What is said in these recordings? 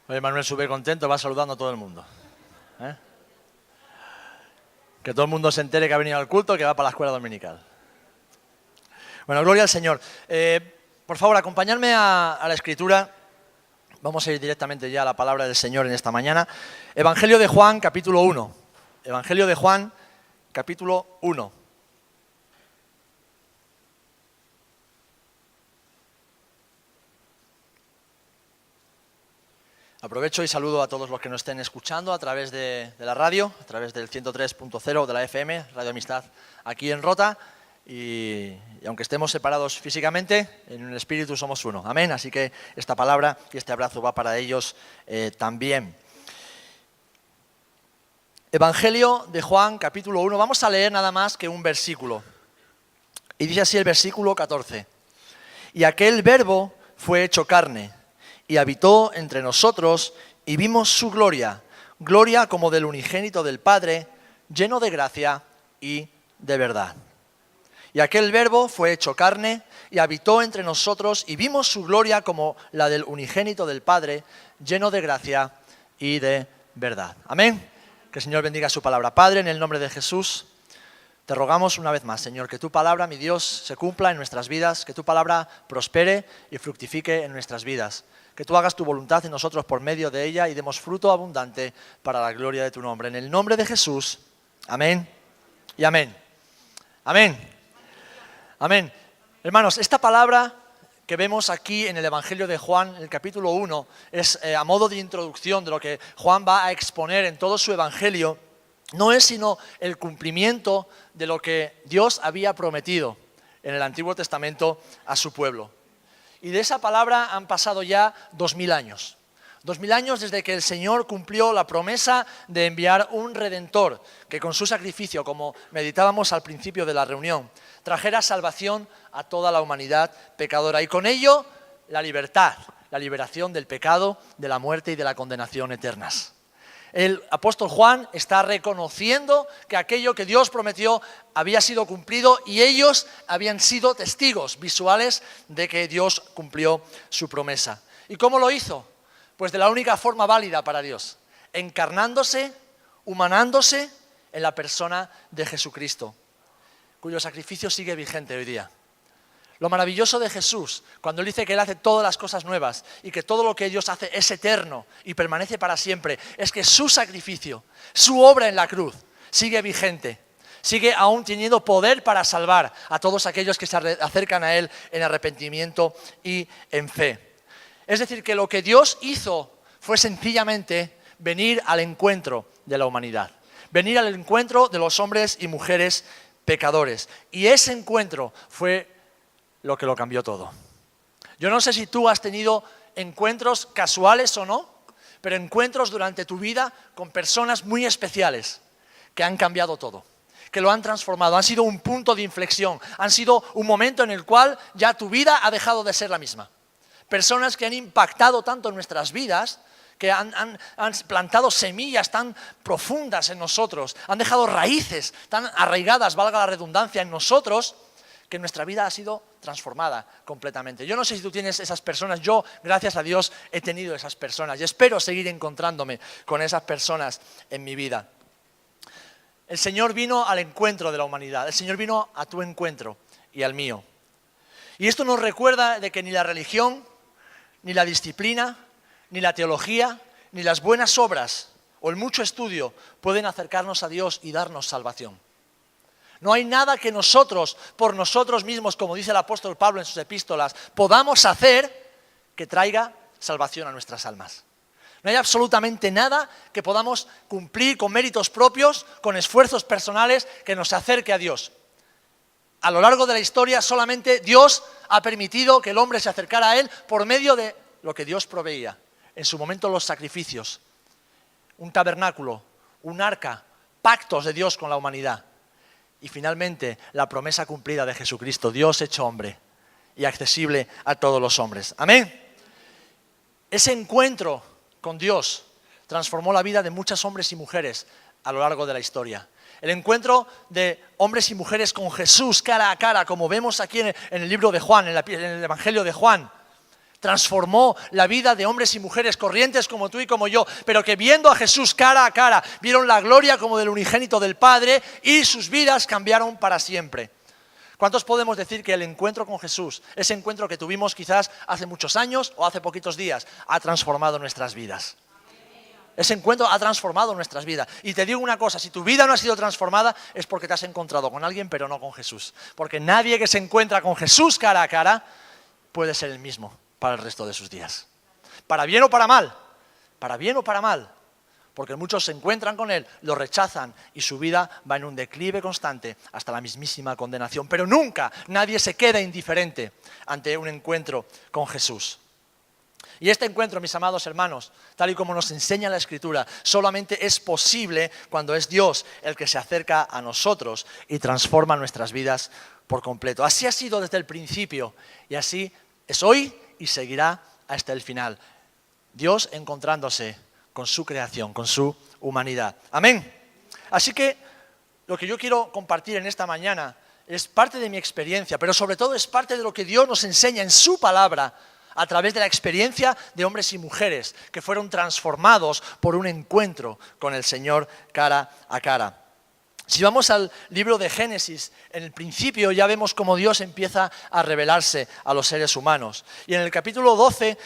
Oye, Manuel, súper contento, va saludando a todo el mundo. Que todo el mundo se entere que ha venido al culto, que va para la escuela dominical. Bueno, gloria al Señor. Por favor, acompañadme a la Escritura. Vamos a ir directamente ya a la palabra del Señor en esta mañana. Evangelio de Juan, capítulo 1. Evangelio de Juan, capítulo 1. Aprovecho y saludo a todos los que nos estén escuchando a través de la radio, a través del 103.0 de la FM, Radio Amistad, aquí en Rota. Y aunque estemos separados físicamente, en el espíritu somos uno. Amén. Así que esta palabra y este abrazo va para ellos también. Evangelio de Juan, capítulo 1. Vamos a leer nada más que un versículo. Y dice así el versículo 14. Y aquel verbo fue hecho carne y habitó entre nosotros y vimos su gloria, gloria como del unigénito del Padre, lleno de gracia y de verdad. Y aquel verbo fue hecho carne y habitó entre nosotros y vimos su gloria como la del unigénito del Padre, lleno de gracia y de verdad. Amén. Que el Señor bendiga su palabra. Padre, en el nombre de Jesús, te rogamos una vez más, Señor, que tu palabra, mi Dios, se cumpla en nuestras vidas, que tu palabra prospere y fructifique en nuestras vidas. Que tú hagas tu voluntad en nosotros por medio de ella y demos fruto abundante para la gloria de tu nombre. En el nombre de Jesús, amén y amén. Amén. Amén. Hermanos, esta palabra que vemos aquí en el Evangelio de Juan, en el capítulo 1, es a modo de introducción de lo que Juan va a exponer en todo su Evangelio. No es sino el cumplimiento de lo que Dios había prometido en el Antiguo Testamento a su pueblo. Y de esa palabra han pasado ya 2000 años. 2000 años desde que el Señor cumplió la promesa de enviar un Redentor que con su sacrificio, como meditábamos al principio de la reunión, trajera salvación a toda la humanidad pecadora y con ello la libertad, la liberación del pecado, de la muerte y de la condenación eternas. El apóstol Juan está reconociendo que aquello que Dios prometió había sido cumplido y ellos habían sido testigos visuales de que Dios cumplió su promesa. ¿Y cómo lo hizo? Pues de la única forma válida para Dios, encarnándose, humanándose en la persona de Jesucristo, cuyo sacrificio sigue vigente hoy día. Lo maravilloso de Jesús, cuando Él dice que Él hace todas las cosas nuevas y que todo lo que Dios hace es eterno y permanece para siempre, es que su sacrificio, su obra en la cruz, sigue vigente, sigue aún teniendo poder para salvar a todos aquellos que se acercan a Él en arrepentimiento y en fe. Es decir, que lo que Dios hizo fue sencillamente venir al encuentro de la humanidad, venir al encuentro de los hombres y mujeres pecadores. Y ese encuentro fue lo que lo cambió todo. Yo no sé si tú has tenido encuentros casuales o no, pero encuentros durante tu vida con personas muy especiales que han cambiado todo, que lo han transformado, han sido un punto de inflexión, han sido un momento en el cual ya tu vida ha dejado de ser la misma. Personas que han impactado tanto en nuestras vidas, que han plantado semillas tan profundas en nosotros, han dejado raíces tan arraigadas, valga la redundancia, en nosotros, que nuestra vida ha sido transformada completamente. Yo no sé si tú tienes esas personas, yo, gracias a Dios, he tenido esas personas y espero seguir encontrándome con esas personas en mi vida. El Señor vino al encuentro de la humanidad, el Señor vino a tu encuentro y al mío. Y esto nos recuerda de que ni la religión, ni la disciplina, ni la teología, ni las buenas obras o el mucho estudio pueden acercarnos a Dios y darnos salvación. No hay nada que nosotros, por nosotros mismos, como dice el apóstol Pablo en sus epístolas, podamos hacer que traiga salvación a nuestras almas. No hay absolutamente nada que podamos cumplir con méritos propios, con esfuerzos personales, que nos acerque a Dios. A lo largo de la historia solamente Dios ha permitido que el hombre se acercara a Él por medio de lo que Dios proveía. En su momento los sacrificios, un tabernáculo, un arca, pactos de Dios con la humanidad. Y finalmente, la promesa cumplida de Jesucristo, Dios hecho hombre y accesible a todos los hombres. Amén. Ese encuentro con Dios transformó la vida de muchos hombres y mujeres a lo largo de la historia. El encuentro de hombres y mujeres con Jesús cara a cara, como vemos aquí en el libro de Juan, en el Evangelio de Juan, transformó la vida de hombres y mujeres corrientes como tú y como yo, pero que viendo a Jesús cara a cara, vieron la gloria como del unigénito del Padre y sus vidas cambiaron para siempre. ¿Cuántos podemos decir que el encuentro con Jesús, ese encuentro que tuvimos quizás hace muchos años o hace poquitos días, ha transformado nuestras vidas? Ese encuentro ha transformado nuestras vidas. Y te digo una cosa, si tu vida no ha sido transformada es porque te has encontrado con alguien, pero no con Jesús. Porque nadie que se encuentra con Jesús cara a cara puede ser el mismo para el resto de sus días. Para bien o para mal. Para bien o para mal. Porque muchos se encuentran con Él, lo rechazan y su vida va en un declive constante hasta la mismísima condenación. Pero nunca nadie se queda indiferente ante un encuentro con Jesús. Y este encuentro, mis amados hermanos, tal y como nos enseña la Escritura, solamente es posible cuando es Dios el que se acerca a nosotros y transforma nuestras vidas por completo. Así ha sido desde el principio y así es hoy y seguirá hasta el final. Dios encontrándose con su creación, con su humanidad. Amén. Así que lo que yo quiero compartir en esta mañana es parte de mi experiencia, pero sobre todo es parte de lo que Dios nos enseña en su palabra, a través de la experiencia de hombres y mujeres que fueron transformados por un encuentro con el Señor cara a cara. Si vamos al libro de Génesis, en el principio ya vemos cómo Dios empieza a revelarse a los seres humanos. Y en el capítulo 12,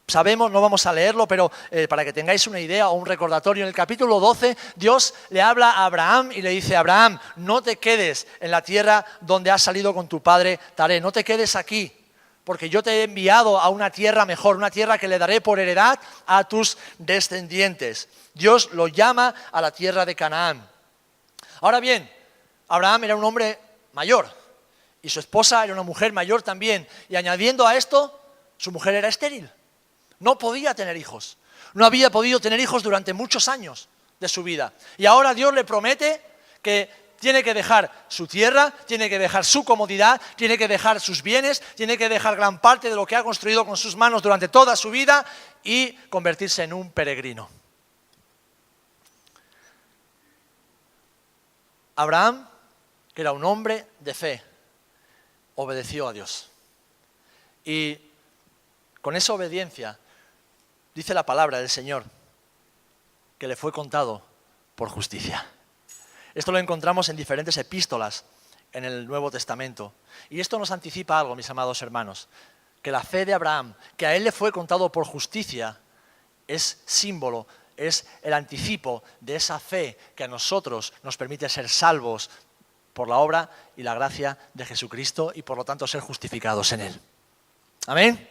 sabemos, no vamos a leerlo, pero para que tengáis una idea o un recordatorio, en el capítulo 12 Dios le habla a Abraham y le dice: Abraham, no te quedes en la tierra donde has salido con tu padre Taré, no te quedes aquí. Porque yo te he enviado a una tierra mejor, una tierra que le daré por heredad a tus descendientes. Dios lo llama a la tierra de Canaán. Ahora bien, Abraham era un hombre mayor y su esposa era una mujer mayor también. Y añadiendo a esto, su mujer era estéril. No podía tener hijos. No había podido tener hijos durante muchos años de su vida. Y ahora Dios le promete que tiene que dejar su tierra, tiene que dejar su comodidad, tiene que dejar sus bienes, tiene que dejar gran parte de lo que ha construido con sus manos durante toda su vida y convertirse en un peregrino. Abraham, que era un hombre de fe, obedeció a Dios. Y con esa obediencia, dice la palabra del Señor, que le fue contado por justicia. Esto lo encontramos en diferentes epístolas en el Nuevo Testamento. Y esto nos anticipa algo, mis amados hermanos, que la fe de Abraham, que a él le fue contado por justicia, es símbolo, es el anticipo de esa fe que a nosotros nos permite ser salvos por la obra y la gracia de Jesucristo y por lo tanto ser justificados en Él. Amén.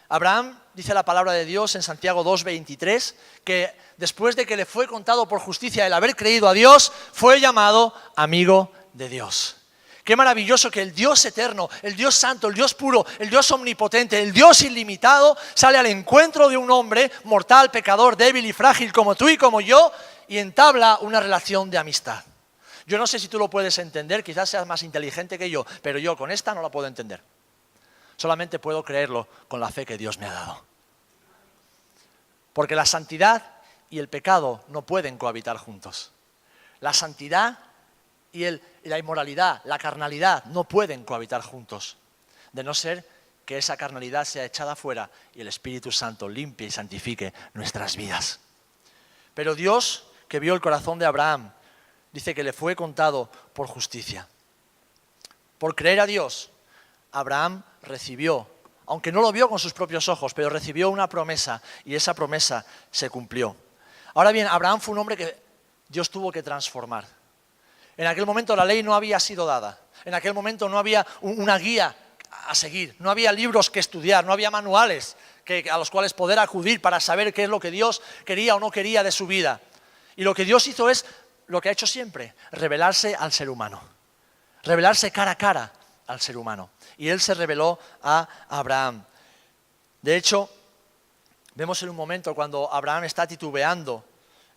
Abraham, dice la palabra de Dios en Santiago 2:23, que después de que le fue contado por justicia el haber creído a Dios, fue llamado amigo de Dios. Qué maravilloso que el Dios eterno, el Dios santo, el Dios puro, el Dios omnipotente, el Dios ilimitado, sale al encuentro de un hombre mortal, pecador, débil y frágil como tú y como yo, y entabla una relación de amistad. Yo no sé si tú lo puedes entender, quizás seas más inteligente que yo, pero yo con esta no la puedo entender. Solamente puedo creerlo con la fe que Dios me ha dado. Porque la santidad y el pecado no pueden cohabitar juntos. La santidad y la inmoralidad, la carnalidad, no pueden cohabitar juntos. De no ser que esa carnalidad sea echada fuera y el Espíritu Santo limpie y santifique nuestras vidas. Pero Dios, que vio el corazón de Abraham, dice que le fue contado por justicia. Por creer a Dios, Abraham recibió, aunque no lo vio con sus propios ojos, pero recibió una promesa y esa promesa se cumplió. Ahora bien, Abraham fue un hombre que Dios tuvo que transformar. En aquel momento la ley no había sido dada, en aquel momento no había una guía a seguir, no había libros que estudiar, no había manuales a los cuales poder acudir para saber qué es lo que Dios quería o no quería de su vida. Y lo que Dios hizo es lo que ha hecho siempre, revelarse al ser humano, revelarse cara a cara al ser humano. Y Él se reveló a Abraham. De hecho, vemos en un momento cuando Abraham está titubeando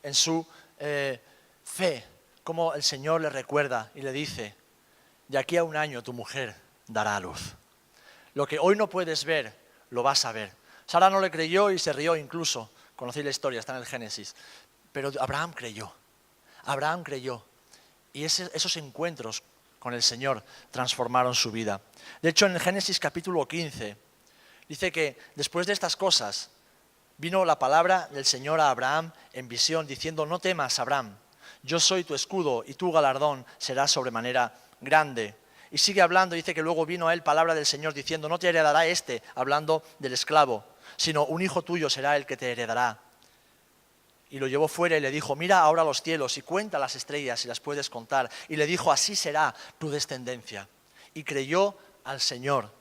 en su fe, como el Señor le recuerda y le dice: de aquí a un año tu mujer dará a luz. Lo que hoy no puedes ver, lo vas a ver. Sara no le creyó y se rió incluso. Conocí la historia, está en el Génesis. Pero Abraham creyó. Abraham creyó. Y esos encuentros con el Señor transformaron su vida. De hecho, en el Génesis capítulo 15, Dice que después de estas cosas vino la palabra del Señor a Abraham en visión, diciendo: no temas, Abraham, yo soy tu escudo y tu galardón será sobremanera grande. Y sigue hablando, dice que luego vino a él palabra del Señor diciendo: no te heredará hablando del esclavo, sino un hijo tuyo será el que te heredará. Y lo llevó fuera y le dijo: mira ahora los cielos y cuenta las estrellas si las puedes contar. Y le dijo: así será tu descendencia. Y creyó al Señor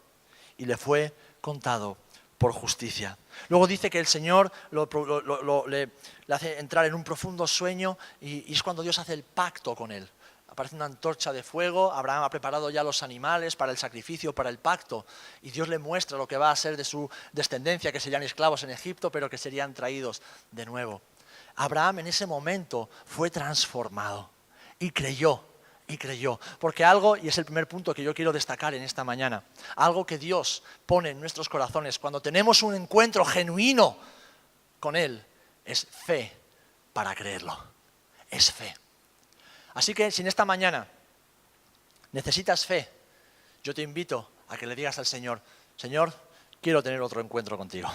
y le fue contado por justicia. Luego dice que el Señor le hace entrar en un profundo sueño y es cuando Dios hace el pacto con él. Aparece una antorcha de fuego, Abraham ha preparado ya los animales para el sacrificio, para el pacto, y Dios le muestra lo que va a ser de su descendencia, que serían esclavos en Egipto, pero que serían traídos de nuevo. Abraham en ese momento fue transformado y creyó, porque algo, y es el primer punto que yo quiero destacar en esta mañana, algo que Dios pone en nuestros corazones cuando tenemos un encuentro genuino con Él, es fe para creerlo, es fe. Así que si en esta mañana necesitas fe, yo te invito a que le digas al Señor: Señor, quiero tener otro encuentro contigo,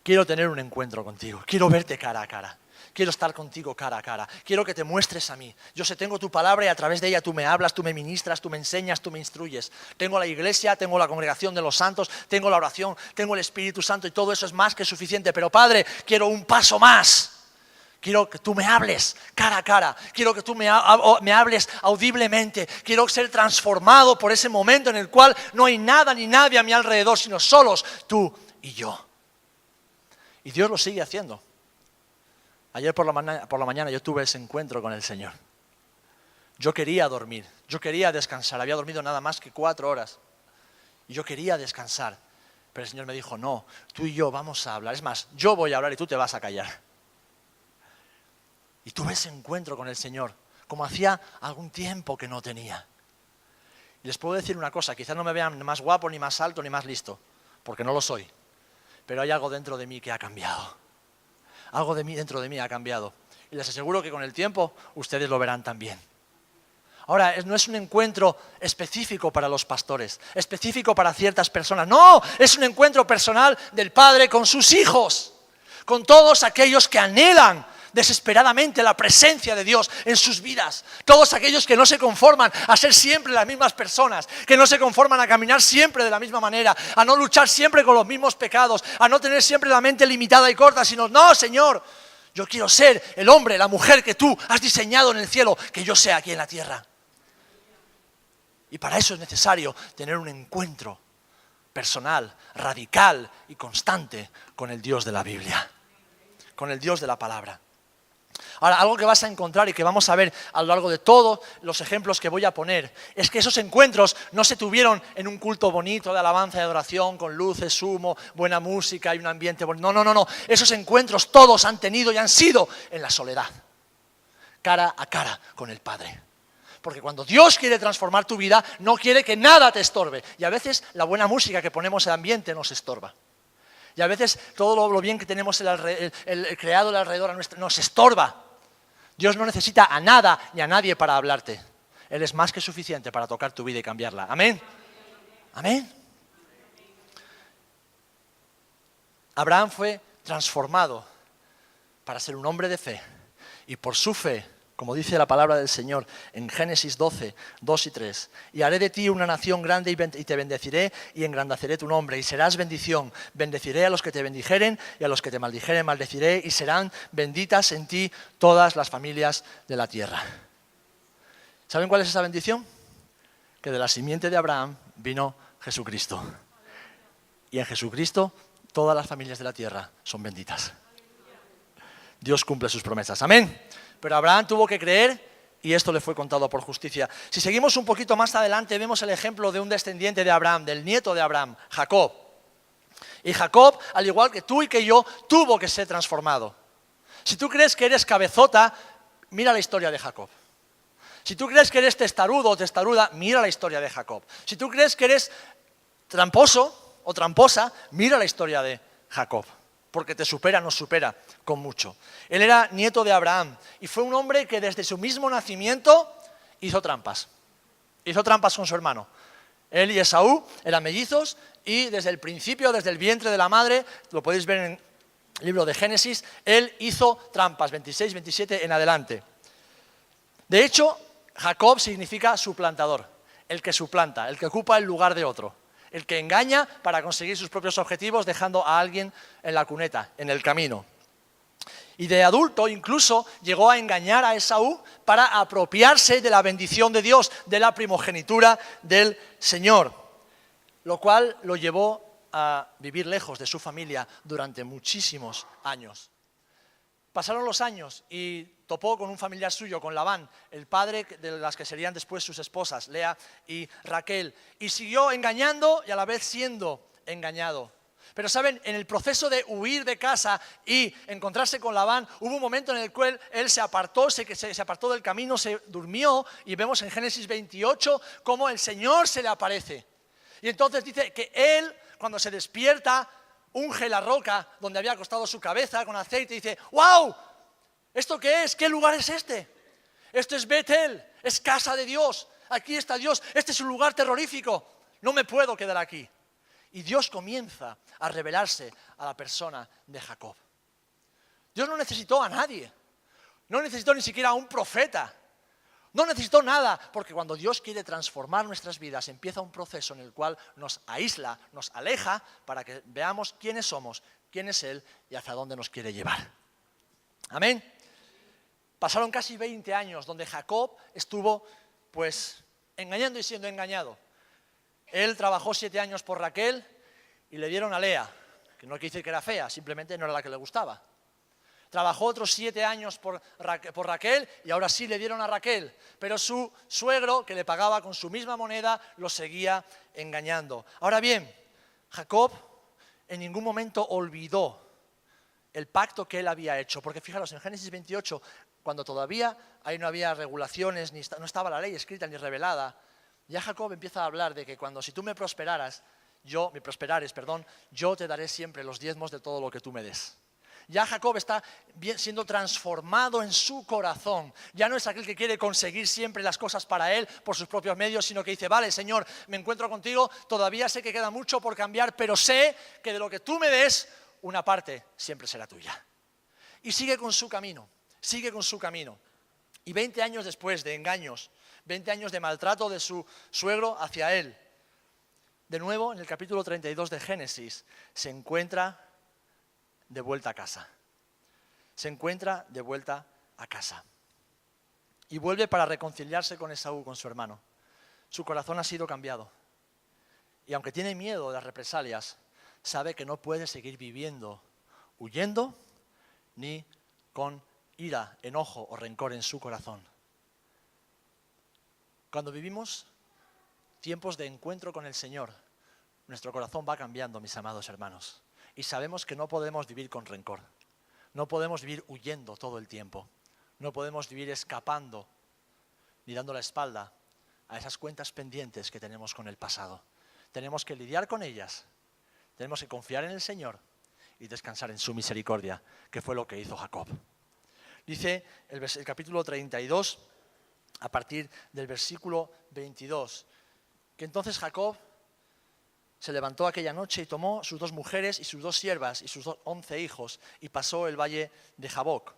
quiero tener un encuentro contigo, quiero verte cara a cara. Quiero estar contigo cara a cara. Quiero que te muestres a mí. Yo sé, tengo tu palabra y a través de ella tú me hablas, tú me ministras, tú me enseñas, tú me instruyes. Tengo la iglesia, tengo la congregación de los santos, tengo la oración, tengo el Espíritu Santo y todo eso es más que suficiente. Pero Padre, quiero un paso más. Quiero que tú me hables cara a cara. Quiero que tú me hables audiblemente. Quiero ser transformado por ese momento en el cual no hay nada ni nadie a mi alrededor, sino solos tú y yo. Y Dios lo sigue haciendo. Ayer por la mañana yo tuve ese encuentro con el Señor. Yo quería dormir, yo quería descansar. Había dormido nada más que 4 horas. Y yo quería descansar. Pero el Señor me dijo: no, tú y yo vamos a hablar. Es más, yo voy a hablar y tú te vas a callar. Y tuve ese encuentro con el Señor, como hacía algún tiempo que no tenía. Y les puedo decir una cosa: quizás no me vean más guapo, ni más alto, ni más listo, porque no lo soy. Pero hay algo dentro de mí que ha cambiado. Algo dentro de mí ha cambiado. Y les aseguro que con el tiempo ustedes lo verán también. Ahora, no es un encuentro específico para los pastores, específico para ciertas personas. No, es un encuentro personal del Padre con sus hijos, con todos aquellos que anhelan desesperadamente la presencia de Dios en sus vidas. Todos aquellos que no se conforman a ser siempre las mismas personas, que no se conforman a caminar siempre de la misma manera, a no luchar siempre con los mismos pecados, a no tener siempre la mente limitada y corta, sino: no, Señor, yo quiero ser el hombre, la mujer que tú has diseñado en el cielo, que yo sea aquí en la tierra. Y para eso es necesario tener un encuentro personal, radical y constante con el Dios de la Biblia, con el Dios de la palabra. Ahora, algo que vas a encontrar y que vamos a ver a lo largo de todos los ejemplos que voy a poner, es que esos encuentros no se tuvieron en un culto bonito de alabanza y adoración, con luces, humo, buena música y un ambiente bonito. No. Esos encuentros todos han tenido y han sido en la soledad, cara a cara con el Padre. Porque cuando Dios quiere transformar tu vida, no quiere que nada te estorbe. Y a veces la buena música que ponemos en el ambiente nos estorba. Y a veces todo lo bien que tenemos el creado alrededor a nos estorba. Dios no necesita a nada ni a nadie para hablarte. Él es más que suficiente para tocar tu vida y cambiarla. ¿Amén? ¿Amén? Abraham fue transformado para ser un hombre de fe. Y por su fe, como dice la palabra del Señor en Génesis 12, 2 y 3, y haré de ti una nación grande y te bendeciré y engrandeceré tu nombre y serás bendición. Bendeciré a los que te bendijeren y a los que te maldijeren maldeciré y serán benditas en ti todas las familias de la tierra. ¿Saben cuál es esa bendición? Que de la simiente de Abraham vino Jesucristo. Y en Jesucristo todas las familias de la tierra son benditas. Dios cumple sus promesas. Amén. Pero Abraham tuvo que creer y esto le fue contado por justicia. Si seguimos un poquito más adelante, vemos el ejemplo de un descendiente de Abraham, del nieto de Abraham, Jacob. Y Jacob, al igual que tú y que yo, tuvo que ser transformado. Si tú crees que eres cabezota, mira la historia de Jacob. Si tú crees que eres testarudo o testaruda, mira la historia de Jacob. Si tú crees que eres tramposo o tramposa, mira la historia de Jacob. Porque nos supera con mucho. Él era nieto de Abraham y fue un hombre que desde su mismo nacimiento hizo trampas. Hizo trampas con su hermano. Él y Esaú eran mellizos y desde el principio, desde el vientre de la madre, lo podéis ver en el libro de Génesis, él hizo trampas, 26, 27 en adelante. De hecho, Jacob significa suplantador, el que suplanta, el que ocupa el lugar de otro, el que engaña para conseguir sus propios objetivos dejando a alguien en la cuneta, en el camino. Y de adulto incluso llegó a engañar a Esaú para apropiarse de la bendición de Dios, de la primogenitura del Señor, lo cual lo llevó a vivir lejos de su familia durante muchísimos años. Pasaron los años y topó con un familiar suyo, con Labán, el padre de las que serían después sus esposas, Lea y Raquel, y siguió engañando y a la vez siendo engañado. Pero saben, en el proceso de huir de casa y encontrarse con Labán, hubo un momento en el cual él se apartó, se apartó del camino, se durmió, y vemos en Génesis 28 cómo el Señor se le aparece. Y entonces dice que él, cuando se despierta, unge la roca donde había acostado su cabeza con aceite y dice, ¡wow! ¿Esto qué es? ¿Qué lugar es este? Esto es Betel, es casa de Dios, aquí está Dios, este es un lugar terrorífico, no me puedo quedar aquí. Y Dios comienza a revelarse a la persona de Jacob. Dios no necesitó a nadie, no necesitó ni siquiera a un profeta, no necesitó nada, porque cuando Dios quiere transformar nuestras vidas, empieza un proceso en el cual nos aísla, nos aleja, para que veamos quiénes somos, quién es Él y hacia dónde nos quiere llevar. Amén. Pasaron casi 20 años donde Jacob estuvo pues engañando y siendo engañado. Él trabajó 7 años por Raquel y le dieron a Lea, que no quiere decir que era fea, simplemente no era la que le gustaba. Trabajó otros 7 años por Raquel y ahora sí le dieron a Raquel, pero su suegro, que le pagaba con su misma moneda, lo seguía engañando. Ahora bien, Jacob en ningún momento olvidó el pacto que él había hecho, porque fijaros, en Génesis 28, cuando todavía ahí no había regulaciones, no estaba la ley escrita ni revelada, ya Jacob empieza a hablar de que si tú me prosperares, yo te daré siempre los diezmos de todo lo que tú me des. Ya Jacob está siendo transformado en su corazón. Ya no es aquel que quiere conseguir siempre las cosas para él por sus propios medios, sino que dice, vale, Señor, me encuentro contigo, todavía sé que queda mucho por cambiar, pero sé que de lo que tú me des, una parte siempre será tuya. Y sigue con su camino, sigue con su camino. Y 20 años después de engaños, 20 años de maltrato de su suegro hacia él, de nuevo en el capítulo 32 de Génesis, se encuentra de vuelta a casa. Se encuentra de vuelta a casa. Y vuelve para reconciliarse con Esaú, con su hermano. Su corazón ha sido cambiado. Y aunque tiene miedo de las represalias, sabe que no puede seguir viviendo, huyendo, ni con ira, enojo o rencor en su corazón. Cuando vivimos tiempos de encuentro con el Señor, nuestro corazón va cambiando, mis amados hermanos. Y sabemos que no podemos vivir con rencor. No podemos vivir huyendo todo el tiempo. No podemos vivir escapando ni dando la espalda a esas cuentas pendientes que tenemos con el pasado. Tenemos que lidiar con ellas. Tenemos que confiar en el Señor y descansar en su misericordia, que fue lo que hizo Jacob. Dice el capítulo 32, a partir del versículo 22, que entonces Jacob se levantó aquella noche y tomó sus 2 mujeres y sus 2 siervas y sus 11 hijos y pasó el valle de Jaboc.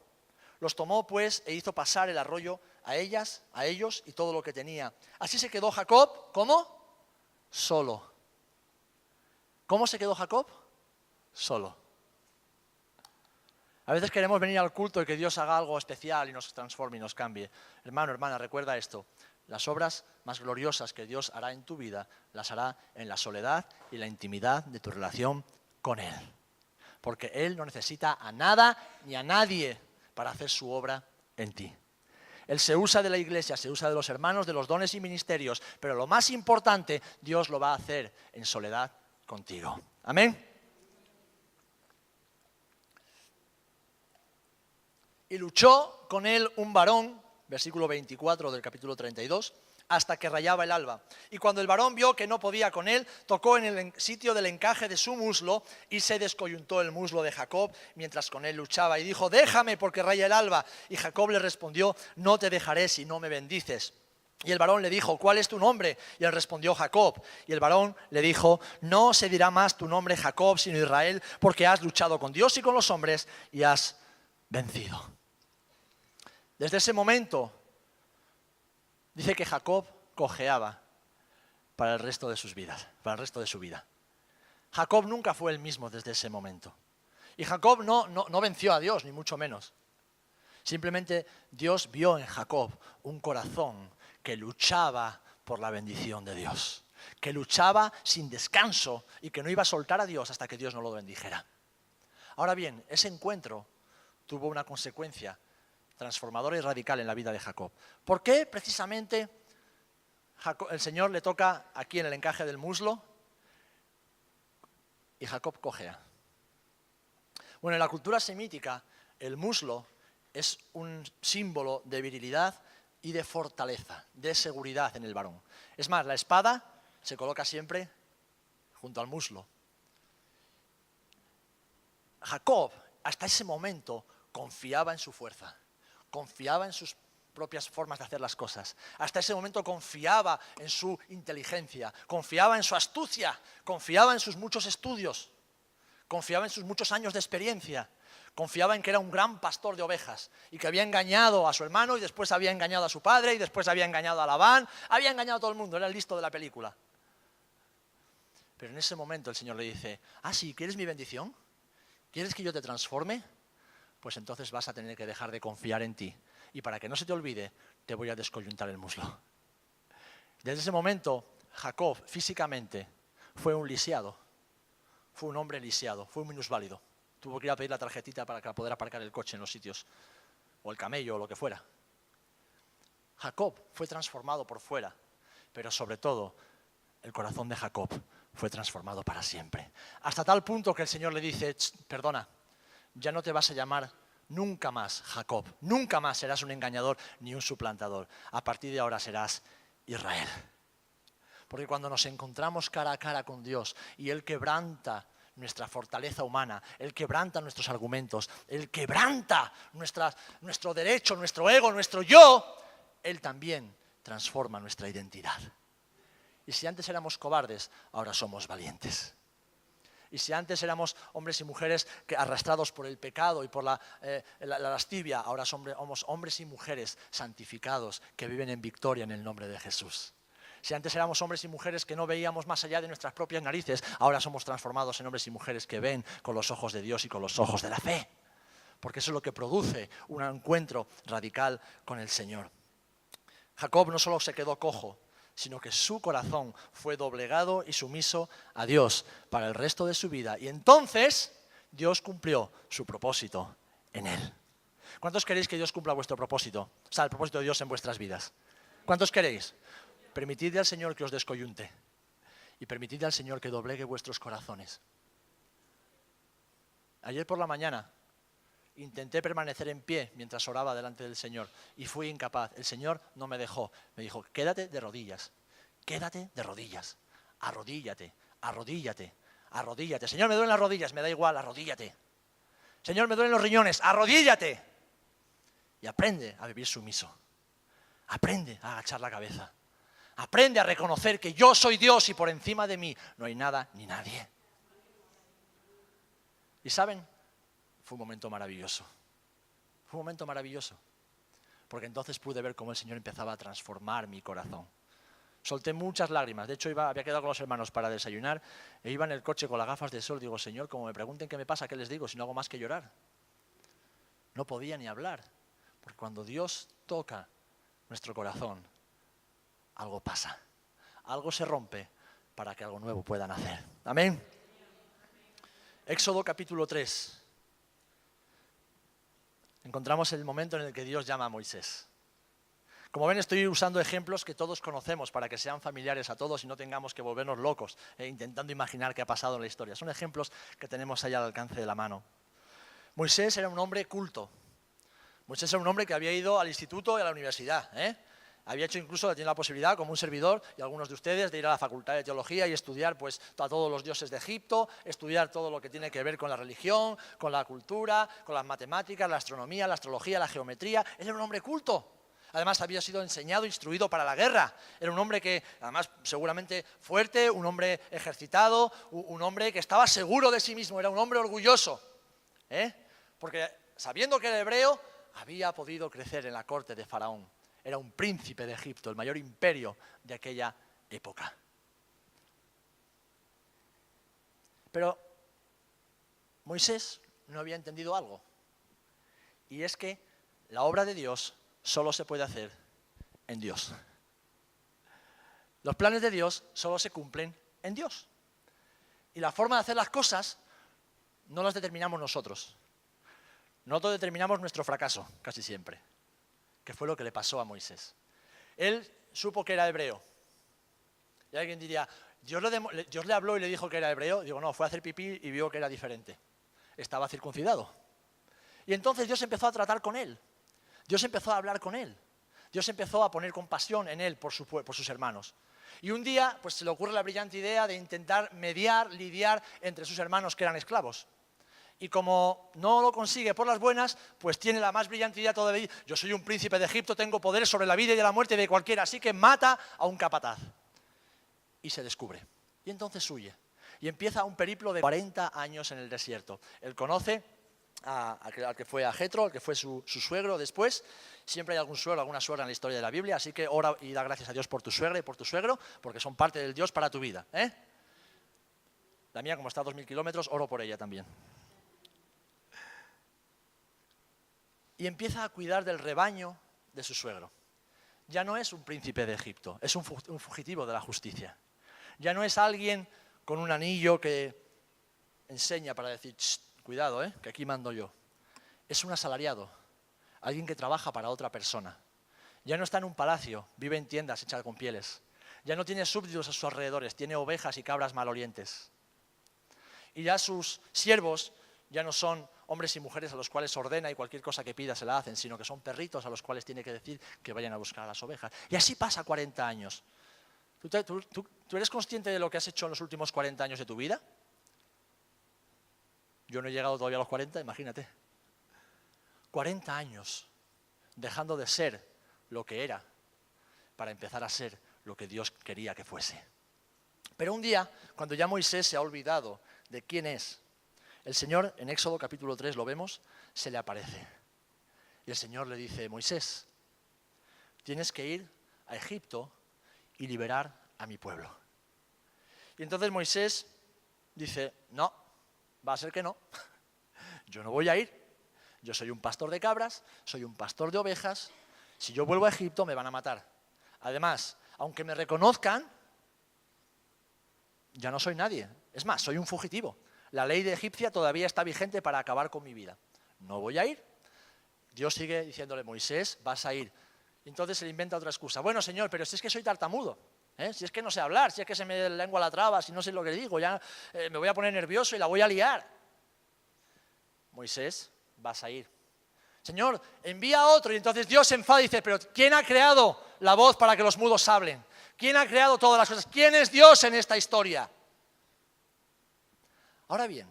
Los tomó pues e hizo pasar el arroyo a ellos y todo lo que tenía. Así se quedó Jacob, ¿cómo? Solo. ¿Cómo se quedó Jacob? Solo. A veces queremos venir al culto y que Dios haga algo especial y nos transforme y nos cambie. Hermano, hermana, recuerda esto. Las obras más gloriosas que Dios hará en tu vida, las hará en la soledad y la intimidad de tu relación con Él. Porque Él no necesita a nada ni a nadie para hacer su obra en ti. Él se usa de la iglesia, se usa de los hermanos, de los dones y ministerios, pero lo más importante, Dios lo va a hacer en soledad contigo. Amén. Y luchó con él un varón, versículo 24 del capítulo 32, hasta que rayaba el alba. Y cuando el varón vio que no podía con él, tocó en el sitio del encaje de su muslo y se descoyuntó el muslo de Jacob mientras con él luchaba. Y dijo, déjame porque raya el alba. Y Jacob le respondió, no te dejaré si no me bendices. Y el varón le dijo, ¿cuál es tu nombre? Y él respondió, Jacob. Y el varón le dijo, no se dirá más tu nombre Jacob, sino Israel, porque has luchado con Dios y con los hombres y has vencido. Desde ese momento, dice que Jacob cojeaba para el resto de sus vidas, para el resto de su vida. Jacob nunca fue el mismo desde ese momento. Y Jacob no venció a Dios, ni mucho menos. Simplemente Dios vio en Jacob un corazón que luchaba por la bendición de Dios, que luchaba sin descanso y que no iba a soltar a Dios hasta que Dios no lo bendijera. Ahora bien, ese encuentro tuvo una consecuencia transformadora y radical en la vida de Jacob. ¿Por qué precisamente el Señor le toca aquí en el encaje del muslo y Jacob cojea? Bueno, en la cultura semítica, el muslo es un símbolo de virilidad y de fortaleza, de seguridad en el varón. Es más, la espada se coloca siempre junto al muslo. Jacob, hasta ese momento, confiaba en su fuerza, confiaba en sus propias formas de hacer las cosas. Hasta ese momento confiaba en su inteligencia, confiaba en su astucia, confiaba en sus muchos estudios, confiaba en sus muchos años de experiencia. Confiaba en que era un gran pastor de ovejas y que había engañado a su hermano y después había engañado a su padre y después había engañado a Labán, había engañado a todo el mundo, era el listo de la película. Pero en ese momento el Señor le dice, sí, ¿quieres mi bendición? ¿Quieres que yo te transforme? Pues entonces vas a tener que dejar de confiar en ti y para que no se te olvide, te voy a descoyuntar el muslo. Desde ese momento, Jacob físicamente fue un lisiado, fue un hombre lisiado, fue un minusválido. Tuvo que ir a pedir la tarjetita para poder aparcar el coche en los sitios, o el camello, o lo que fuera. Jacob fue transformado por fuera, pero sobre todo, el corazón de Jacob fue transformado para siempre. Hasta tal punto que el Señor le dice, perdona, ya no te vas a llamar nunca más Jacob, nunca más serás un engañador ni un suplantador. A partir de ahora serás Israel. Porque cuando nos encontramos cara a cara con Dios y Él quebranta nuestra fortaleza humana, Él quebranta nuestros argumentos, Él quebranta nuestro derecho, nuestro ego, nuestro yo, Él también transforma nuestra identidad. Y si antes éramos cobardes, ahora somos valientes. Y si antes éramos hombres y mujeres arrastrados por el pecado y por la lascivia, ahora somos hombres y mujeres santificados que viven en victoria en el nombre de Jesús. Si antes éramos hombres y mujeres que no veíamos más allá de nuestras propias narices, ahora somos transformados en hombres y mujeres que ven con los ojos de Dios y con los ojos de la fe. Porque eso es lo que produce un encuentro radical con el Señor. Jacob no solo se quedó cojo, sino que su corazón fue doblegado y sumiso a Dios para el resto de su vida. Y entonces Dios cumplió su propósito en él. ¿Cuántos queréis que Dios cumpla vuestro propósito? O sea, el propósito de Dios en vuestras vidas. ¿Cuántos queréis? Permitidle al Señor que os descoyunte y permitidle al Señor que doblegue vuestros corazones. Ayer por la mañana intenté permanecer en pie mientras oraba delante del Señor y fui incapaz. El Señor no me dejó. Me dijo, quédate de rodillas, arrodíllate, arrodíllate, arrodíllate. Señor, me duelen las rodillas, me da igual, arrodíllate. Señor, me duelen los riñones, arrodíllate. Y aprende a vivir sumiso. Aprende a agachar la cabeza. Aprende a reconocer que yo soy Dios y por encima de mí no hay nada ni nadie. ¿Y saben? Fue un momento maravilloso. Fue un momento maravilloso. Porque entonces pude ver cómo el Señor empezaba a transformar mi corazón. Solté muchas lágrimas. De hecho, había quedado con los hermanos para desayunar e iba en el coche con las gafas de sol. Digo, Señor, como me pregunten qué me pasa, ¿qué les digo? Si no hago más que llorar. No podía ni hablar. Porque cuando Dios toca nuestro corazón, algo pasa, algo se rompe para que algo nuevo pueda nacer. Amén. Éxodo capítulo 3. Encontramos el momento en el que Dios llama a Moisés. Como ven, estoy usando ejemplos que todos conocemos para que sean familiares a todos y no tengamos que volvernos locos intentando imaginar qué ha pasado en la historia. Son ejemplos que tenemos ahí al alcance de la mano. Moisés era un hombre culto. Moisés era un hombre que había ido al instituto y a la universidad, Había hecho incluso, tenía la posibilidad, como un servidor y algunos de ustedes, de ir a la facultad de teología y estudiar pues, a todos los dioses de Egipto, estudiar todo lo que tiene que ver con la religión, con la cultura, con las matemáticas, la astronomía, la astrología, la geometría. Él era un hombre culto. Además, había sido enseñado, instruido para la guerra. Era un hombre que, además, seguramente fuerte, un hombre ejercitado, un hombre que estaba seguro de sí mismo, era un hombre orgulloso. Porque sabiendo que era hebreo, había podido crecer en la corte de Faraón. Era un príncipe de Egipto, el mayor imperio de aquella época. Pero Moisés no había entendido algo. Y es que la obra de Dios solo se puede hacer en Dios. Los planes de Dios solo se cumplen en Dios. Y la forma de hacer las cosas no las determinamos nosotros. Nosotros determinamos nuestro fracaso, casi siempre, que fue lo que le pasó a Moisés. Él supo que era hebreo. Y alguien diría, ¿Dios le habló y le dijo que era hebreo? Digo, no, fue a hacer pipí y vio que era diferente. Estaba circuncidado. Y entonces Dios empezó a tratar con él. Dios empezó a hablar con él. Dios empezó a poner compasión en él por sus hermanos. Y un día pues, se le ocurre la brillante idea de intentar mediar, lidiar entre sus hermanos que eran esclavos. Y como no lo consigue por las buenas, pues tiene la más brillante idea todavía. Yo soy un príncipe de Egipto, tengo poder sobre la vida y de la muerte de cualquiera, así que mata a un capataz. Y se descubre. Y entonces huye. Y empieza un periplo de 40 años en el desierto. Él conoce al que fue a Jetro, al que fue su suegro después. Siempre hay algún suegro, alguna suegra en la historia de la Biblia, así que ora y da gracias a Dios por tu suegra y por tu suegro, porque son parte del Dios para tu vida. La mía, como está a 2000 kilómetros, oro por ella también. Y empieza a cuidar del rebaño de su suegro. Ya no es un príncipe de Egipto, es un fugitivo de la justicia. Ya no es alguien con un anillo que enseña para decir, cuidado, que aquí mando yo. Es un asalariado, alguien que trabaja para otra persona. Ya no está en un palacio, vive en tiendas hechas con pieles. Ya no tiene súbditos a sus alrededores, tiene ovejas y cabras malolientes. Y ya sus siervos ya no son hombres y mujeres a los cuales ordena y cualquier cosa que pida se la hacen, sino que son perritos a los cuales tiene que decir que vayan a buscar a las ovejas. Y así pasa 40 años. ¿Tú eres consciente de lo que has hecho en los últimos 40 años de tu vida? Yo no he llegado todavía a los 40, imagínate. 40 años dejando de ser lo que era para empezar a ser lo que Dios quería que fuese. Pero un día, cuando ya Moisés se ha olvidado de quién es, el Señor, en Éxodo capítulo 3 lo vemos, se le aparece. Y el Señor le dice, Moisés, tienes que ir a Egipto y liberar a mi pueblo. Y entonces Moisés dice, no, va a ser que no. Yo no voy a ir. Yo soy un pastor de cabras, soy un pastor de ovejas. Si yo vuelvo a Egipto me van a matar. Además, aunque me reconozcan, ya no soy nadie. Es más, soy un fugitivo. La ley de egipcia todavía está vigente para acabar con mi vida. No voy a ir. Dios sigue diciéndole, Moisés, vas a ir. Y entonces se le inventa otra excusa. Bueno, Señor, pero si es que soy tartamudo. Si es que no sé hablar, si es que se me lengua la traba, si no sé lo que digo, ya me voy a poner nervioso y la voy a liar. Moisés, vas a ir. Señor, envía a otro. Y entonces Dios se enfada y dice, pero ¿quién ha creado la voz para que los mudos hablen? ¿Quién ha creado todas las cosas? ¿Quién es Dios en esta historia? Ahora bien,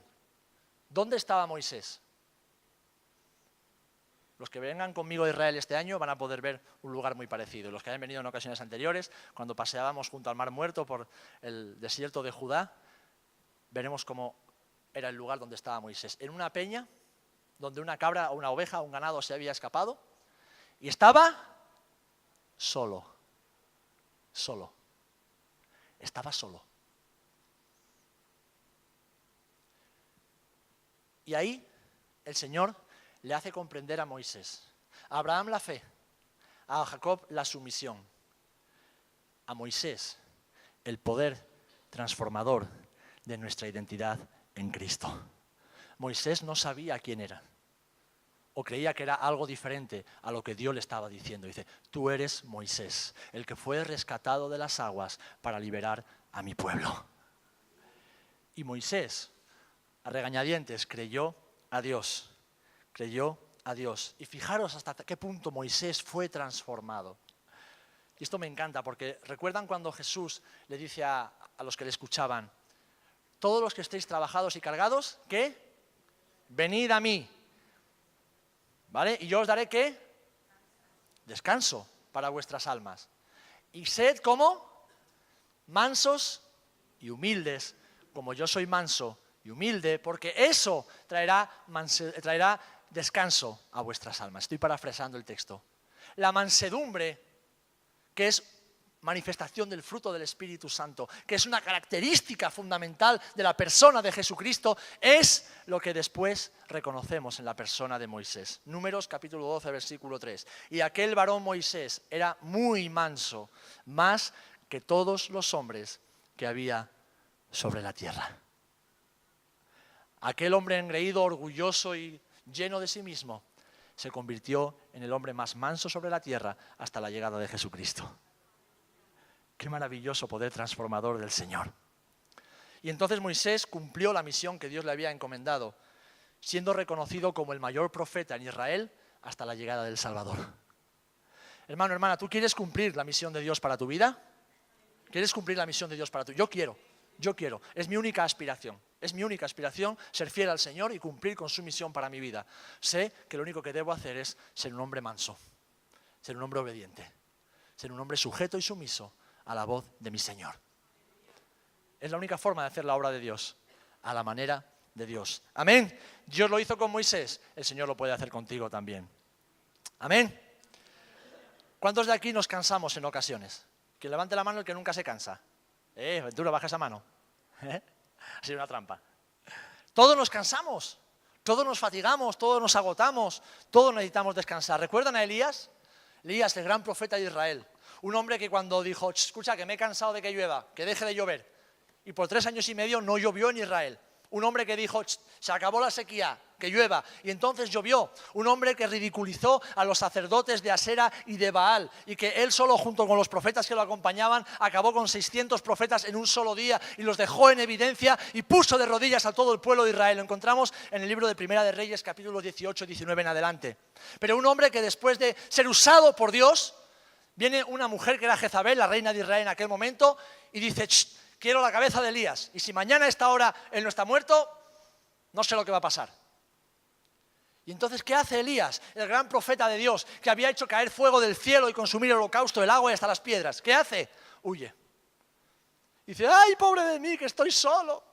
¿dónde estaba Moisés? Los que vengan conmigo a Israel este año van a poder ver un lugar muy parecido. Los que hayan venido en ocasiones anteriores, cuando paseábamos junto al Mar Muerto por el desierto de Judá, veremos cómo era el lugar donde estaba Moisés. En una peña, donde una cabra o una oveja o un ganado se había escapado, y estaba solo. Solo. Estaba solo. Y ahí el Señor le hace comprender a Moisés, a Abraham la fe, a Jacob la sumisión, a Moisés el poder transformador de nuestra identidad en Cristo. Moisés no sabía quién era, o creía que era algo diferente a lo que Dios le estaba diciendo. Dice, tú eres Moisés, el que fue rescatado de las aguas para liberar a mi pueblo. Y Moisés, a regañadientes, creyó a Dios. Creyó a Dios. Y fijaros hasta qué punto Moisés fue transformado. Y esto me encanta porque recuerdan cuando Jesús le dice a los que le escuchaban, todos los que estéis trabajados y cargados, ¿qué? Venid a mí. ¿Vale? Y yo os daré, ¿qué? descanso para vuestras almas. Y sed como mansos y humildes, como yo soy manso y humilde, porque eso traerá descanso a vuestras almas. Estoy parafraseando el texto. La mansedumbre, que es manifestación del fruto del Espíritu Santo, que es una característica fundamental de la persona de Jesucristo, es lo que después reconocemos en la persona de Moisés. Números capítulo 12, versículo 3. Y aquel varón Moisés era muy manso, más que todos los hombres que había sobre la tierra. Aquel hombre engreído, orgulloso y lleno de sí mismo, se convirtió en el hombre más manso sobre la tierra hasta la llegada de Jesucristo. Qué maravilloso poder transformador del Señor. Y entonces Moisés cumplió la misión que Dios le había encomendado, siendo reconocido como el mayor profeta en Israel hasta la llegada del Salvador. Hermano, hermana, ¿tú quieres cumplir la misión de Dios para tu vida? ¿Quieres cumplir la misión de Dios para tu vida? Yo quiero. Es mi única aspiración. Es mi única aspiración ser fiel al Señor y cumplir con su misión para mi vida. Sé que lo único que debo hacer es ser un hombre manso, ser un hombre obediente, ser un hombre sujeto y sumiso a la voz de mi Señor. Es la única forma de hacer la obra de Dios, a la manera de Dios. Amén. Dios lo hizo con Moisés, el Señor lo puede hacer contigo también. Amén. ¿Cuántos de aquí nos cansamos en ocasiones? Que levante la mano el que nunca se cansa. Ventura, baja esa mano. Ha sido una trampa. Todos nos cansamos, todos nos fatigamos, todos nos agotamos, todos necesitamos descansar. ¿Recuerdan a Elías? Elías, el gran profeta de Israel. Un hombre que cuando dijo, escucha, que me he cansado de que llueva, que deje de llover. Y por 3 años y medio no llovió en Israel. Un hombre que dijo, se acabó la sequía, que llueva. Y entonces llovió. Un hombre que ridiculizó a los sacerdotes de Asera y de Baal. Y que él solo, junto con los profetas que lo acompañaban, acabó con 600 profetas en un solo día y los dejó en evidencia y puso de rodillas a todo el pueblo de Israel. Lo encontramos en el libro de Primera de Reyes, capítulos 18 y 19 en adelante. Pero un hombre que después de ser usado por Dios, viene una mujer que era Jezabel, la reina de Israel en aquel momento, y dice, quiero la cabeza de Elías. Y si mañana a esta hora él no está muerto, no sé lo que va a pasar. Y entonces, ¿qué hace Elías, el gran profeta de Dios, que había hecho caer fuego del cielo y consumir el holocausto, el agua y hasta las piedras? ¿Qué hace? Huye. Dice, ¡ay, pobre de mí, que estoy solo!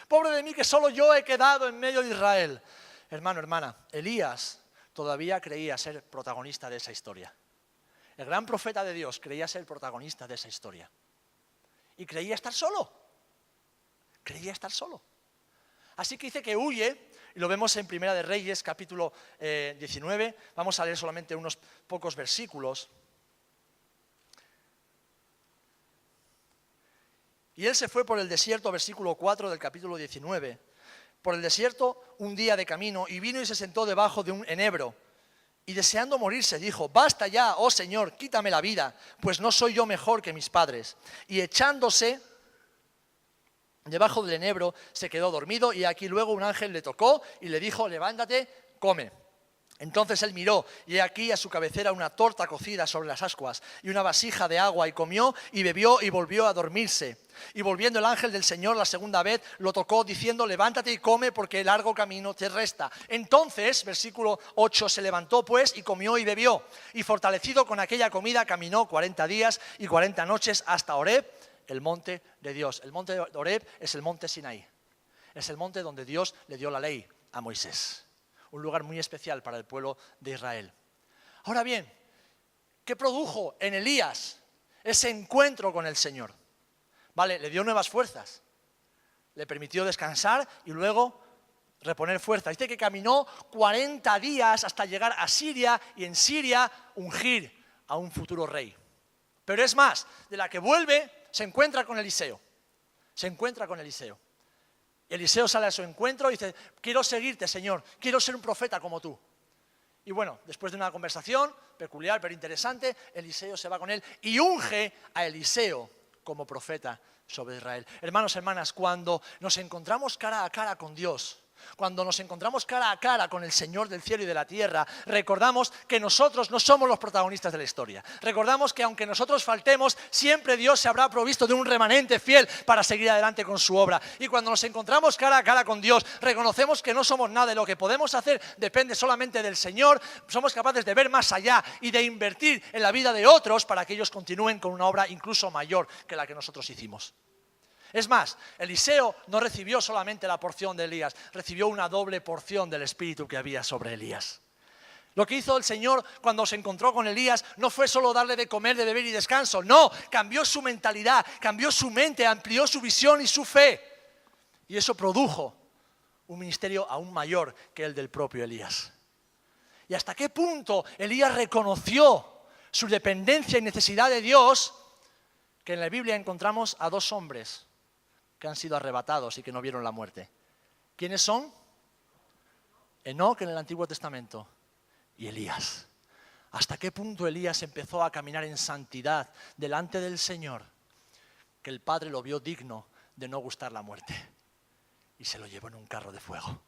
Pobre de mí, que solo yo he quedado en medio de Israel. Hermano, hermana, Elías todavía creía ser protagonista de esa historia. El gran profeta de Dios creía ser protagonista de esa historia. Y creía estar solo. Creía estar solo. Así que dice que huye, y lo vemos en Primera de Reyes, capítulo 19. Vamos a leer solamente unos pocos versículos. Y él se fue por el desierto, versículo 4 del capítulo 19. Por el desierto un día de camino, y vino y se sentó debajo de un enebro. Y deseando morirse dijo, basta ya, oh Señor, quítame la vida, pues no soy yo mejor que mis padres. Y echándose debajo del enebro se quedó dormido, y aquí luego un ángel le tocó y le dijo, levántate, come. Entonces él miró, y he aquí a su cabecera una torta cocida sobre las ascuas y una vasija de agua, y comió y bebió y volvió a dormirse. Y volviendo el ángel del Señor la segunda vez, lo tocó diciendo, levántate y come, porque largo camino te resta. Entonces, versículo 8, se levantó pues y comió y bebió, y fortalecido con aquella comida caminó 40 días y 40 noches hasta Horeb, el monte de Dios. El monte de Horeb es el monte Sinaí. Es el monte donde Dios le dio la ley a Moisés. Un lugar muy especial para el pueblo de Israel. Ahora bien, ¿qué produjo en Elías ese encuentro con el Señor? Vale, le dio nuevas fuerzas, le permitió descansar y luego reponer fuerzas. Dice que caminó 40 días hasta llegar a Siria y en Siria ungir a un futuro rey. Pero es más, de la que vuelve se encuentra con Eliseo. Eliseo sale a su encuentro y dice, quiero seguirte, Señor, quiero ser un profeta como tú. Y bueno, después de una conversación peculiar pero interesante, Eliseo se va con él y unge a Eliseo como profeta sobre Israel. Hermanos, hermanas, cuando nos encontramos cara a cara con Dios, Cuando nos encontramos cara a cara con el Señor del cielo y de la tierra, recordamos que nosotros no somos los protagonistas de la historia. Recordamos que aunque nosotros faltemos, siempre Dios se habrá provisto de un remanente fiel para seguir adelante con su obra. Y cuando nos encontramos cara a cara con Dios, reconocemos que no somos nada, de lo que podemos hacer depende solamente del Señor. Somos capaces de ver más allá y de invertir en la vida de otros para que ellos continúen con una obra incluso mayor que la que nosotros hicimos. Es más, Eliseo no recibió solamente la porción de Elías, recibió una doble porción del espíritu que había sobre Elías. Lo que hizo el Señor cuando se encontró con Elías no fue solo darle de comer, de beber y descanso. No, cambió su mentalidad, cambió su mente, amplió su visión y su fe. Y eso produjo un ministerio aún mayor que el del propio Elías. ¿Y hasta qué punto Elías reconoció su dependencia y necesidad de Dios? Que en la Biblia encontramos a dos hombres que han sido arrebatados y que no vieron la muerte. ¿Quiénes son? Enoc en el Antiguo Testamento y Elías. ¿Hasta qué punto Elías empezó a caminar en santidad delante del Señor? Que el Padre lo vio digno de no gustar la muerte y se lo llevó en un carro de fuego.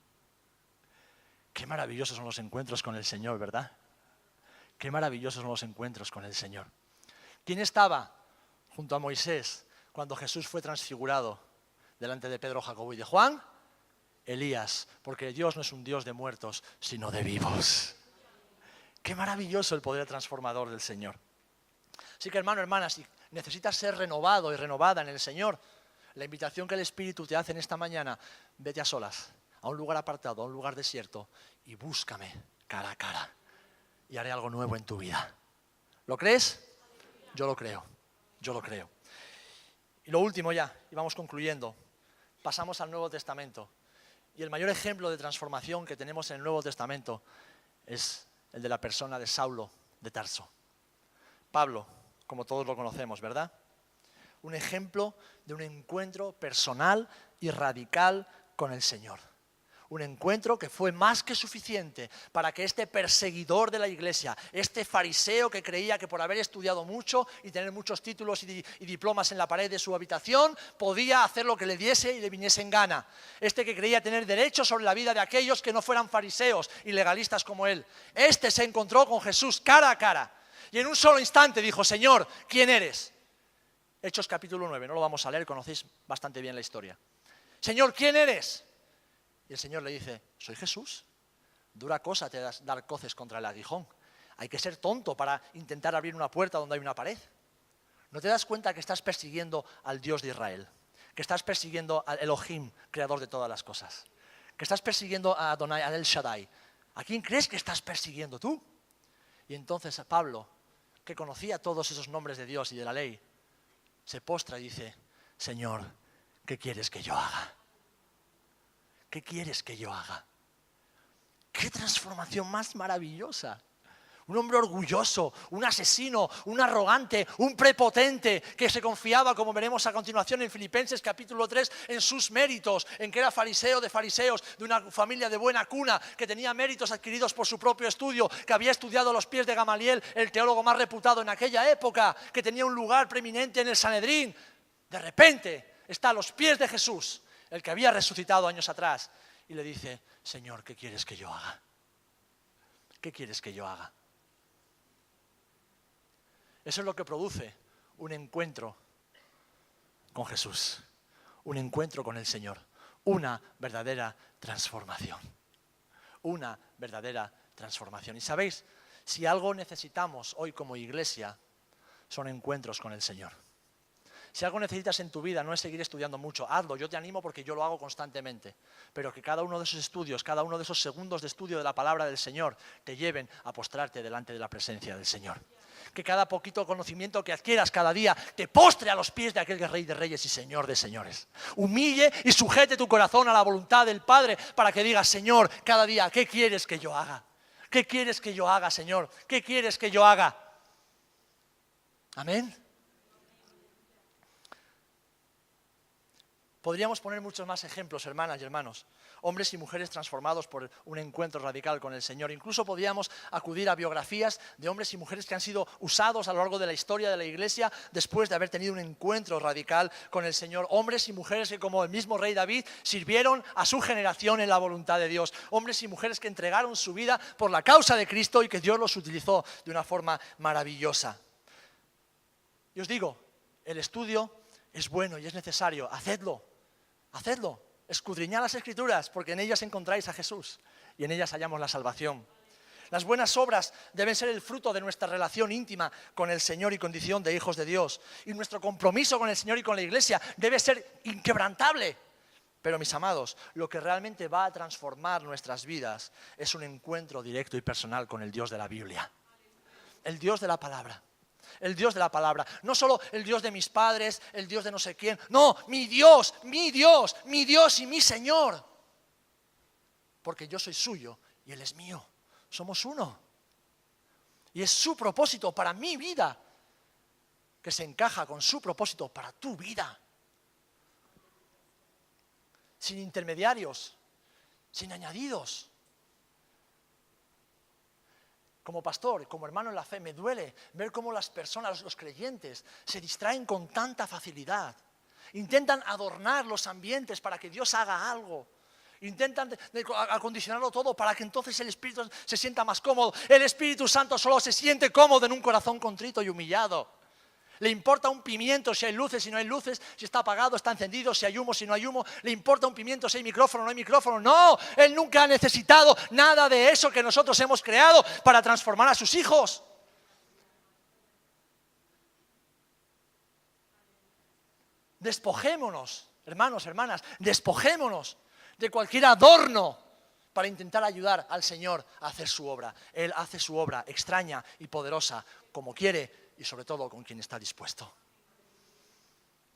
Qué maravillosos son los encuentros con el Señor, ¿verdad? Qué maravillosos son los encuentros con el Señor. ¿Quién estaba junto a Moisés cuando Jesús fue transfigurado delante de Pedro, Jacobo y de Juan? Elías, porque Dios no es un Dios de muertos, sino de vivos. Qué maravilloso el poder transformador del Señor. Así que, hermano, hermana, si necesitas ser renovado y renovada en el Señor, la invitación que el Espíritu te hace en esta mañana: vete a solas, a un lugar apartado, a un lugar desierto, y búscame cara a cara, y haré algo nuevo en tu vida. ¿Lo crees? Yo lo creo, yo lo creo. Y lo último ya, y vamos concluyendo, pasamos al Nuevo Testamento. Y el mayor ejemplo de transformación que tenemos en el Nuevo Testamento es el de la persona de Saulo de Tarso. Pablo, como todos lo conocemos, ¿verdad? Un ejemplo de un encuentro personal y radical con el Señor. Un encuentro que fue más que suficiente para que este perseguidor de la iglesia, este fariseo que creía que por haber estudiado mucho y tener muchos títulos y diplomas en la pared de su habitación, podía hacer lo que le diese y le viniese en gana. Este que creía tener derecho sobre la vida de aquellos que no fueran fariseos y legalistas como él. Este se encontró con Jesús cara a cara y en un solo instante dijo: Señor, ¿quién eres? Hechos capítulo 9, no lo vamos a leer, conocéis bastante bien la historia. Señor, ¿quién eres? Y el Señor le dice: soy Jesús. Dura cosa te das dar coces contra el aguijón. Hay que ser tonto para intentar abrir una puerta donde hay una pared. ¿No te das cuenta que estás persiguiendo al Dios de Israel? Que estás persiguiendo al Elohim, creador de todas las cosas. Que estás persiguiendo a Adonai, a El Shaddai. ¿A quién crees que estás persiguiendo tú? Y entonces a Pablo, que conocía todos esos nombres de Dios y de la ley, se postra y dice: Señor, ¿qué quieres que yo haga? ¿Qué quieres que yo haga? ¡Qué transformación más maravillosa! Un hombre orgulloso, un asesino, un arrogante, un prepotente que se confiaba, como veremos a continuación en Filipenses capítulo 3, en sus méritos, en que era fariseo de fariseos, de una familia de buena cuna, que tenía méritos adquiridos por su propio estudio, que había estudiado a los pies de Gamaliel, el teólogo más reputado en aquella época, que tenía un lugar preeminente en el Sanedrín. De repente está a los pies de Jesús, el que había resucitado años atrás, y le dice: Señor, ¿qué quieres que yo haga? ¿Qué quieres que yo haga? Eso es lo que produce un encuentro con Jesús, un encuentro con el Señor, una verdadera transformación, una verdadera transformación. Y sabéis, si algo necesitamos hoy como iglesia, son encuentros con el Señor. Si algo necesitas en tu vida no es seguir estudiando mucho, hazlo, yo te animo porque yo lo hago constantemente, pero que cada uno de esos estudios, cada uno de esos segundos de estudio de la palabra del Señor te lleven a postrarte delante de la presencia del Señor. Que cada poquito conocimiento que adquieras cada día te postre a los pies de aquel que es Rey de Reyes y Señor de Señores. Humille y sujete tu corazón a la voluntad del Padre para que digas: Señor, cada día, ¿qué quieres que yo haga? ¿Qué quieres que yo haga, Señor? ¿Qué quieres que yo haga? Amén. Podríamos poner muchos más ejemplos, hermanas y hermanos. Hombres y mujeres transformados por un encuentro radical con el Señor. Incluso podríamos acudir a biografías de hombres y mujeres que han sido usados a lo largo de la historia de la Iglesia después de haber tenido un encuentro radical con el Señor. Hombres y mujeres que, como el mismo rey David, sirvieron a su generación en la voluntad de Dios. Hombres y mujeres que entregaron su vida por la causa de Cristo y que Dios los utilizó de una forma maravillosa. Y os digo, el estudio es bueno y es necesario. Hacedlo, escudriñad las Escrituras, porque en ellas encontráis a Jesús y en ellas hallamos la salvación. Las buenas obras deben ser el fruto de nuestra relación íntima con el Señor y condición de hijos de Dios. Y nuestro compromiso con el Señor y con la Iglesia debe ser inquebrantable. Pero, mis amados, lo que realmente va a transformar nuestras vidas es un encuentro directo y personal con el Dios de la Biblia. El Dios de la palabra. El Dios de la palabra, no solo el Dios de mis padres, el Dios de no sé quién, no, mi Dios y mi Señor, porque yo soy suyo y Él es mío, somos uno, y es su propósito para mi vida, que se encaja con su propósito para tu vida, sin intermediarios, sin añadidos. Como pastor, como hermano en la fe, me duele ver cómo las personas, los creyentes, se distraen con tanta facilidad. Intentan adornar los ambientes para que Dios haga algo. Intentan acondicionarlo todo para que entonces el Espíritu se sienta más cómodo. El Espíritu Santo solo se siente cómodo en un corazón contrito y humillado. Le importa un pimiento si hay luces, si no hay luces, si está apagado, está encendido, si hay humo, si no hay humo. Le importa un pimiento si hay micrófono, no hay micrófono. No, Él nunca ha necesitado nada de eso que nosotros hemos creado para transformar a sus hijos. Despojémonos, hermanos, hermanas, despojémonos de cualquier adorno para intentar ayudar al Señor a hacer su obra. Él hace su obra extraña y poderosa, como quiere y sobre todo con quien está dispuesto.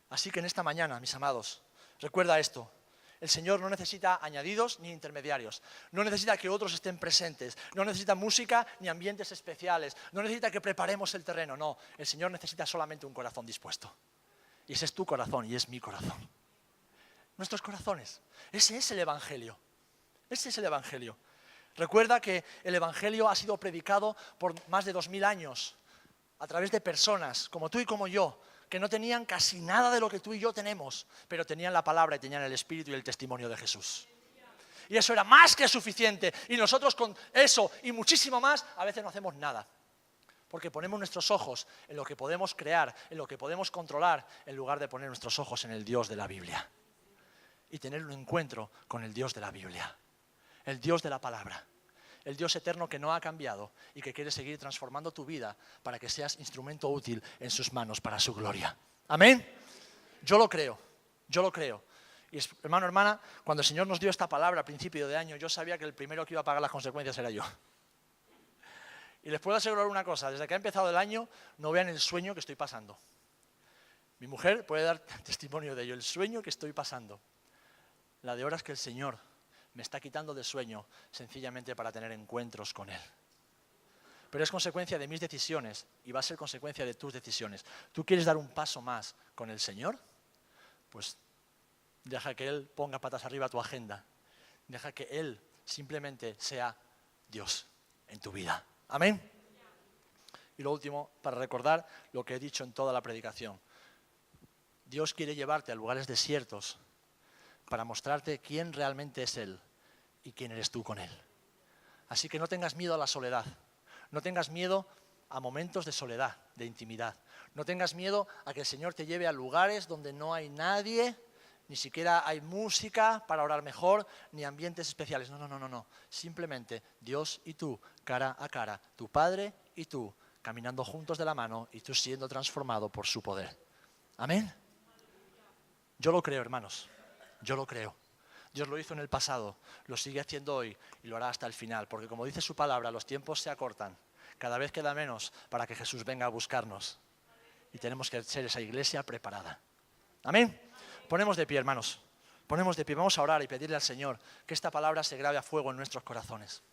Así que en esta mañana, mis amados, recuerda esto. El Señor no necesita añadidos ni intermediarios. No necesita que otros estén presentes. No necesita música ni ambientes especiales. No necesita que preparemos el terreno. No, el Señor necesita solamente un corazón dispuesto. Y ese es tu corazón y es mi corazón. Nuestros corazones. Ese es el Evangelio. Ese es el Evangelio. Recuerda que el Evangelio ha sido predicado por más de 2000 años a través de personas como tú y como yo, que no tenían casi nada de lo que tú y yo tenemos, pero tenían la palabra y tenían el Espíritu y el testimonio de Jesús. Y eso era más que suficiente. Y nosotros con eso y muchísimo más a veces no hacemos nada. Porque ponemos nuestros ojos en lo que podemos crear, en lo que podemos controlar, en lugar de poner nuestros ojos en el Dios de la Biblia. Y tener un encuentro con el Dios de la Biblia. El Dios de la palabra. El Dios eterno que no ha cambiado y que quiere seguir transformando tu vida para que seas instrumento útil en sus manos para su gloria. ¿Amén? Yo lo creo. Y hermano, hermana, cuando el Señor nos dio esta palabra a principio de año, yo sabía que el primero que iba a pagar las consecuencias era yo. Y les puedo asegurar una cosa, desde que ha empezado el año, no vean el sueño que estoy pasando. Mi mujer puede dar testimonio de ello, el sueño que estoy pasando. La de horas que el Señor me está quitando de sueño sencillamente para tener encuentros con Él. Pero es consecuencia de mis decisiones y va a ser consecuencia de tus decisiones. ¿Tú quieres dar un paso más con el Señor? Pues deja que Él ponga patas arriba tu agenda. Deja que Él simplemente sea Dios en tu vida. Amén. Y lo último, para recordar lo que he dicho en toda la predicación. Dios quiere llevarte a lugares desiertos para mostrarte quién realmente es Él y quién eres tú con Él. Así que no tengas miedo a la soledad, no tengas miedo a momentos de soledad, de intimidad. No tengas miedo a que el Señor te lleve a lugares donde no hay nadie, ni siquiera hay música para orar mejor, ni ambientes especiales. No. Simplemente Dios y tú, cara a cara, tu Padre y tú, caminando juntos de la mano y tú siendo transformado por su poder. Amén. Yo lo creo, hermanos. Yo lo creo. Dios lo hizo en el pasado, lo sigue haciendo hoy y lo hará hasta el final. Porque como dice su palabra, los tiempos se acortan. Cada vez queda menos para que Jesús venga a buscarnos. Y tenemos que ser esa iglesia preparada. Amén. Ponemos de pie, hermanos. Ponemos de pie. Vamos a orar y pedirle al Señor que esta palabra se grabe a fuego en nuestros corazones.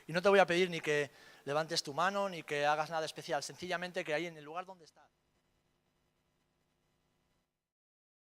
Y no te voy a pedir ni que levantes tu mano ni que hagas nada especial. Sencillamente que ahí en el lugar donde estás.